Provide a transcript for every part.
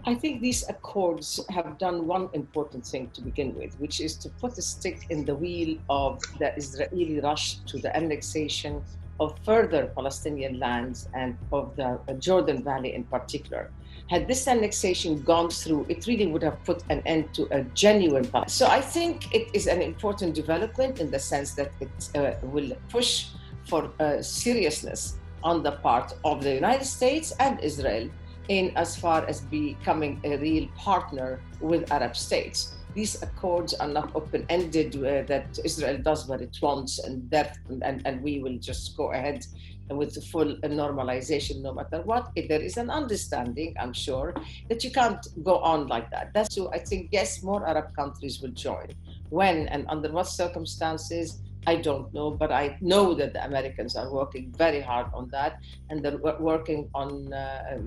I think these accords have done one important thing to begin with, which is to put a stick in the wheel of the Israeli rush to the annexation of further Palestinian lands and of the Jordan Valley in particular. Had this annexation gone through, it really would have put an end to a genuine Palestine. So I think it is an important development in the sense that it will push for seriousness on the part of the United States and Israel in as far as becoming a real partner with Arab states. These accords are not open-ended, that Israel does what it wants and we will just go ahead with the full normalization no matter what. If there is an understanding, I'm sure, that you can't go on like that. That's so I think, yes, more Arab countries will join. When and under what circumstances, I don't know, but I know that the Americans are working very hard on that, and they're working on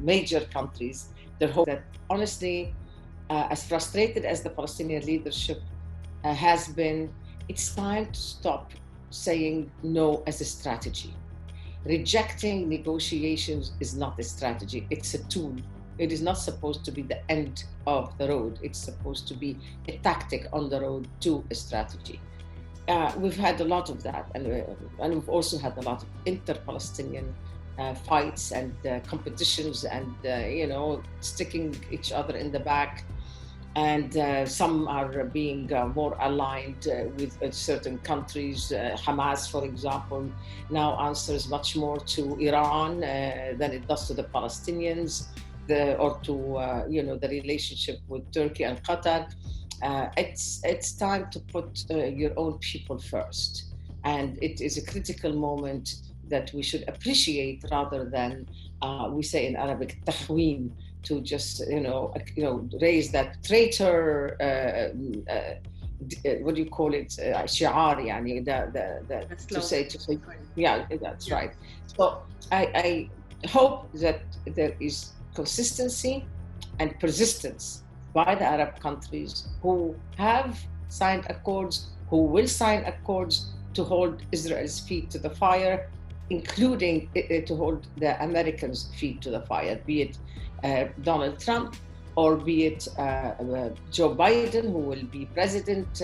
major countries. They hope that, honestly, as frustrated as the Palestinian leadership has been, it's time to stop saying no as a strategy. Rejecting negotiations is not a strategy, it's a tool. It is not supposed to be the end of the road. It's supposed to be a tactic on the road to a strategy. We've had a lot of that, and we've also had a lot of inter-Palestinian fights and competitions, and sticking each other in the back. And some are being more aligned with certain countries. Hamas, for example, now answers much more to Iran than it does to the Palestinians, or to the relationship with Turkey and Qatar. It's time to put your own people first, and it is a critical moment that we should appreciate rather than we say in Arabic tahween, to just raise that traitor what do you call it, shi'ar, yani to say yeah, that's right. So I hope that there is consistency and persistence by the Arab countries who have signed accords, who will sign accords to hold Israel's feet to the fire, including to hold the Americans' feet to the fire, be it Donald Trump or be it Joe Biden, who will be president.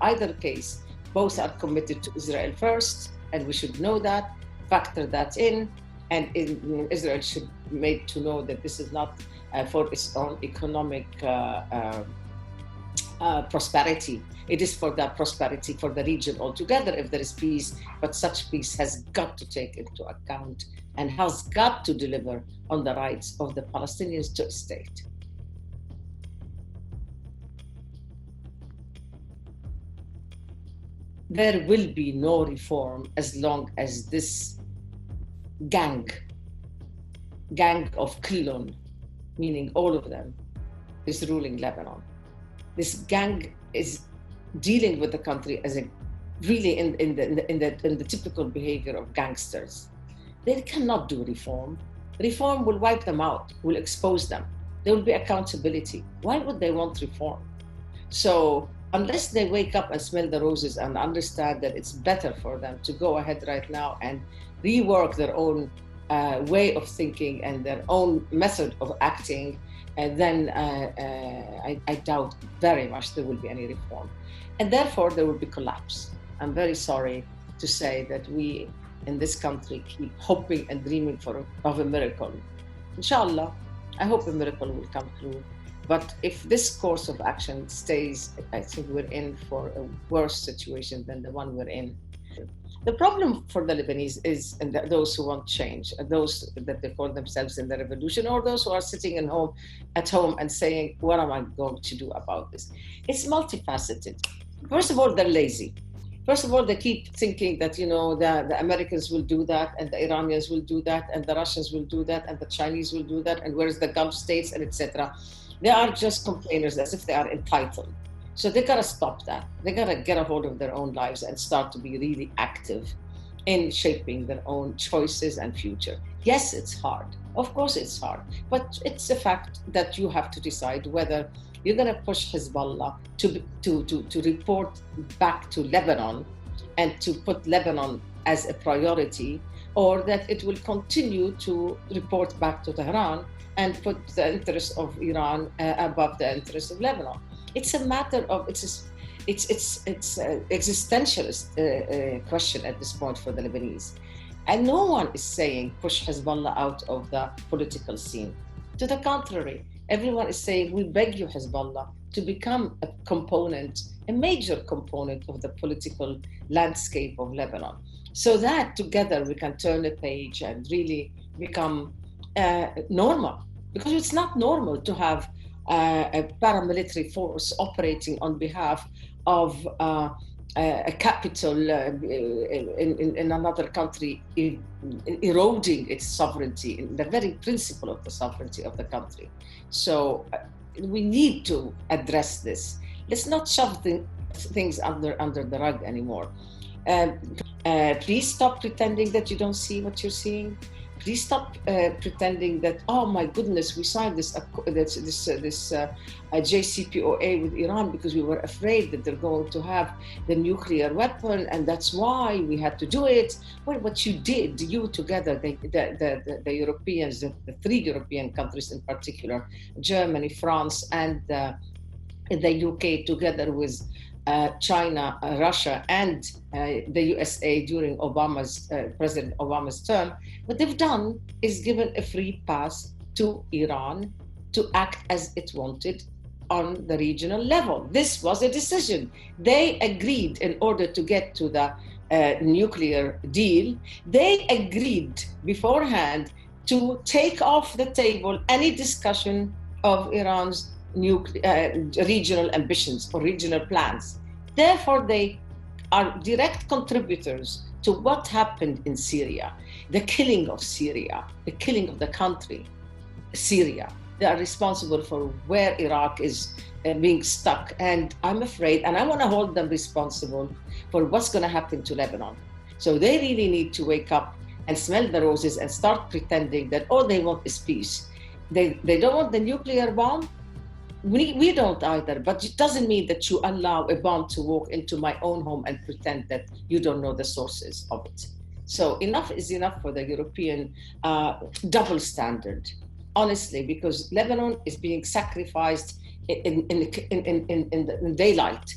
Either case, both are committed to Israel first, and we should know that, factor that in, and Israel should be made to know that this is not for its own economic prosperity. It is for the prosperity for the region altogether if there is peace, but such peace has got to take into account and has got to deliver on the rights of the Palestinians to a state. There will be no reform as long as this gang of Klon, meaning all of them, is ruling Lebanon. This gang is dealing with the country as a really in the typical behavior of gangsters. They cannot do reform. Reform will wipe them out, will expose them. There will be accountability. Why would they want reform? So unless they wake up and smell the roses and understand that it's better for them to go ahead right now and rework their own way of thinking and their own method of acting, and then I doubt very much there will be any reform. And therefore there will be collapse. I'm very sorry to say that we in this country keep hoping and dreaming of a miracle. Inshallah, I hope a miracle will come through. But if this course of action stays, I think we're in for a worse situation than the one we're in. The problem for the Lebanese is, and those who want change, those that they call themselves in the revolution, or those who are sitting at home and saying, what am I going to do about this? It's multifaceted. First of all, they're lazy. First of all, they keep thinking that, the Americans will do that, and the Iranians will do that, and the Russians will do that, and the Chinese will do that, and where's the Gulf states, and etc. They are just complainers as if they are entitled. So they gotta stop that. They gotta get a hold of their own lives and start to be really active in shaping their own choices and future. Yes, it's hard. Of course it's hard. But it's a fact that you have to decide whether you're gonna push Hezbollah to report back to Lebanon and to put Lebanon as a priority, or that it will continue to report back to Tehran and put the interest of Iran above the interest of Lebanon. It's a matter of, it's existentialist question at this point for the Lebanese. And no one is saying push Hezbollah out of the political scene. To the contrary, everyone is saying we beg you, Hezbollah, to become a component, a major component of the political landscape of Lebanon, so that together we can turn a page and really become normal. Because it's not normal to have a paramilitary force operating on behalf of a capital in another country, eroding its sovereignty, in the very principle of the sovereignty of the country. So we need to address this. Let's not shove things under the rug anymore. Please stop pretending that you don't see what you're seeing. Please stop pretending that, oh my goodness, we signed this JCPOA with Iran because we were afraid that they're going to have the nuclear weapon, and that's why we had to do it. Well, what you did, you together, the Europeans, the three European countries in particular, Germany, France, and the UK, together with China, Russia, and the USA during President Obama's term, what they've done is given a free pass to Iran to act as it wanted on the regional level. This was a decision. They agreed in order to get to the nuclear deal. They agreed beforehand to take off the table any discussion of Iran's regional ambitions or regional plans. Therefore, they are direct contributors to what happened in Syria, the killing of Syria, the killing of the country, Syria. They are responsible for where Iraq is being stuck. And I'm afraid, and I want to hold them responsible for what's going to happen to Lebanon. So they really need to wake up and smell the roses and start pretending that all they want is peace. They don't want the nuclear bomb. We don't either, but it doesn't mean that you allow a bomb to walk into my own home and pretend that you don't know the sources of it. So enough is enough for the European double standard, honestly, because Lebanon is being sacrificed in daylight.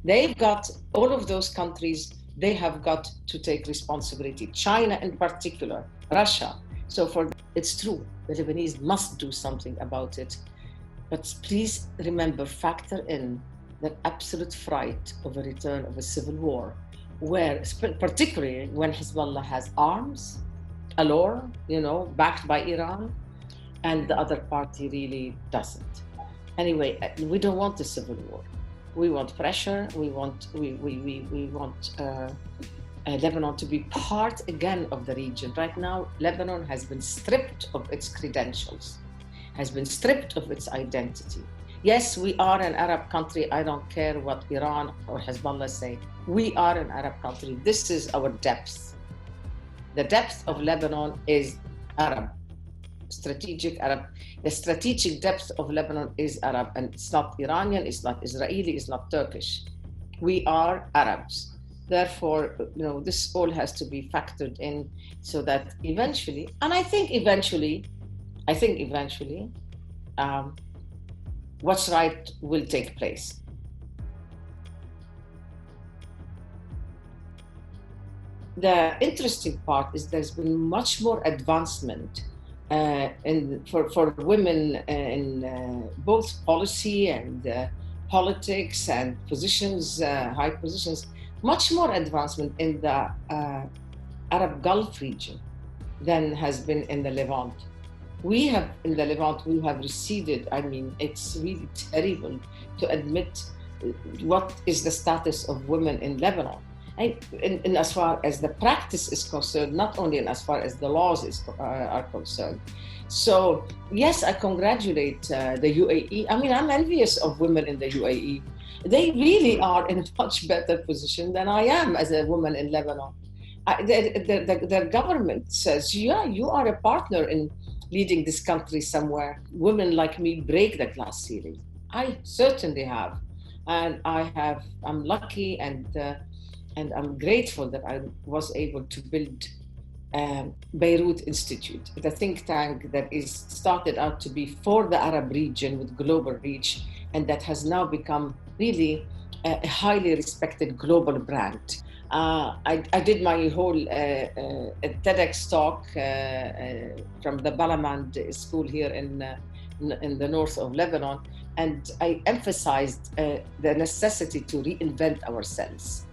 They've got, all of those countries, they have got to take responsibility. China in particular, Russia. So it's true, the Lebanese must do something about it. But please remember, factor in the absolute fright of a return of a civil war, where, particularly when Hezbollah has arms, allure, backed by Iran, and the other party really doesn't. Anyway, we don't want a civil war. We want pressure. We want Lebanon to be part again of the region. Right now, Lebanon has been stripped of its credentials, has been stripped of its identity. Yes, we are an Arab country. I don't care what Iran or Hezbollah say. We are an Arab country. This is our depth. The depth of Lebanon is Arab, strategic Arab. The strategic depth of Lebanon is Arab, and it's not Iranian, it's not Israeli, it's not Turkish. We are Arabs. Therefore, this all has to be factored in so that eventually, and I think eventually, what's right will take place. The interesting part is there's been much more advancement for women in both policy and politics and positions, high positions, much more advancement in the Arab Gulf region than has been in the Levant. In the Levant, we have receded. I mean, it's really terrible to admit what is the status of women in Lebanon. And as far as the practice is concerned, not only in as far as the laws are concerned. So yes, I congratulate the UAE. I mean, I'm envious of women in the UAE. They really are in a much better position than I am as a woman in Lebanon. Their government says, yeah, you are a partner in leading this country somewhere. Women like me break the glass ceiling. I certainly have. And I'm lucky and I'm grateful that I was able to build Beirut Institute, the think tank that is started out to be for the Arab region with global reach, and that has now become really a highly respected global brand. I did my whole TEDx talk from the Balamand school here in the north of Lebanon, and I emphasized the necessity to reinvent ourselves.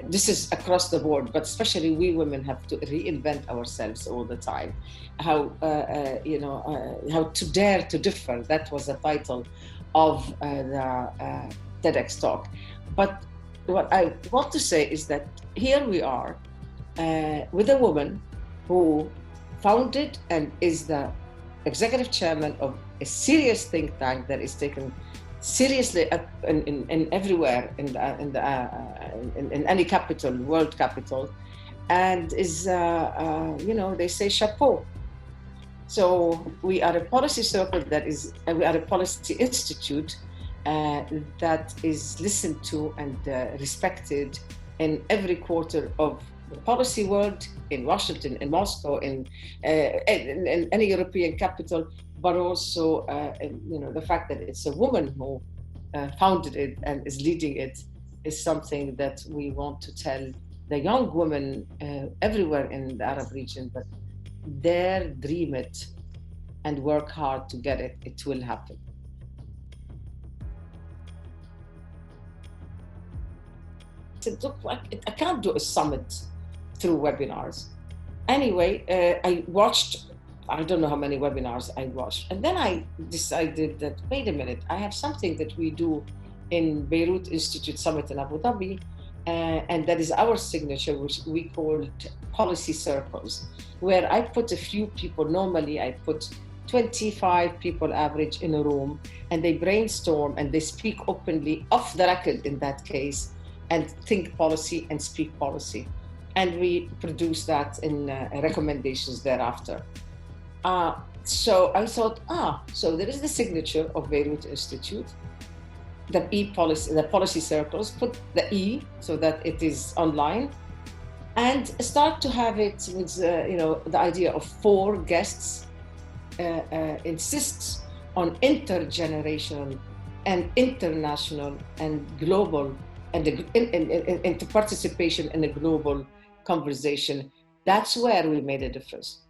This is across the board, but especially we women have to reinvent ourselves all the time. How how to dare to differ. That was the title of the TEDx talk. But what I want to say is that here we are with a woman who founded and is the executive chairman of a serious think tank that is taken seriously in everywhere in any capital, world capital, and is they say chapeau. So we are a policy circle we are a policy institute that is listened to and respected in every quarter of the policy world, in Washington, in Moscow, in any European capital, but also the fact that it's a woman who founded it and is leading it is something that we want to tell the young women everywhere in the Arab region that dare dream it and work hard to get it. It will happen. I said, look, I can't do a summit through webinars. Anyway, I watched, I don't know how many webinars I watched. And then I decided that, wait a minute, I have something that we do in Beirut Institute Summit in Abu Dhabi, and that is our signature, which we call policy circles, where I put a few people. Normally I put 25 people average in a room, and they brainstorm and they speak openly, off the record in that case, and think policy and speak policy. And we produce that in recommendations thereafter. So I thought, so there is the signature of Beirut Institute, the policy circles, put the E so that it is online, and start to have it with, the idea of 4 guests, insists on intergenerational and international and global, and into participation in a global conversation. That's where we made a difference.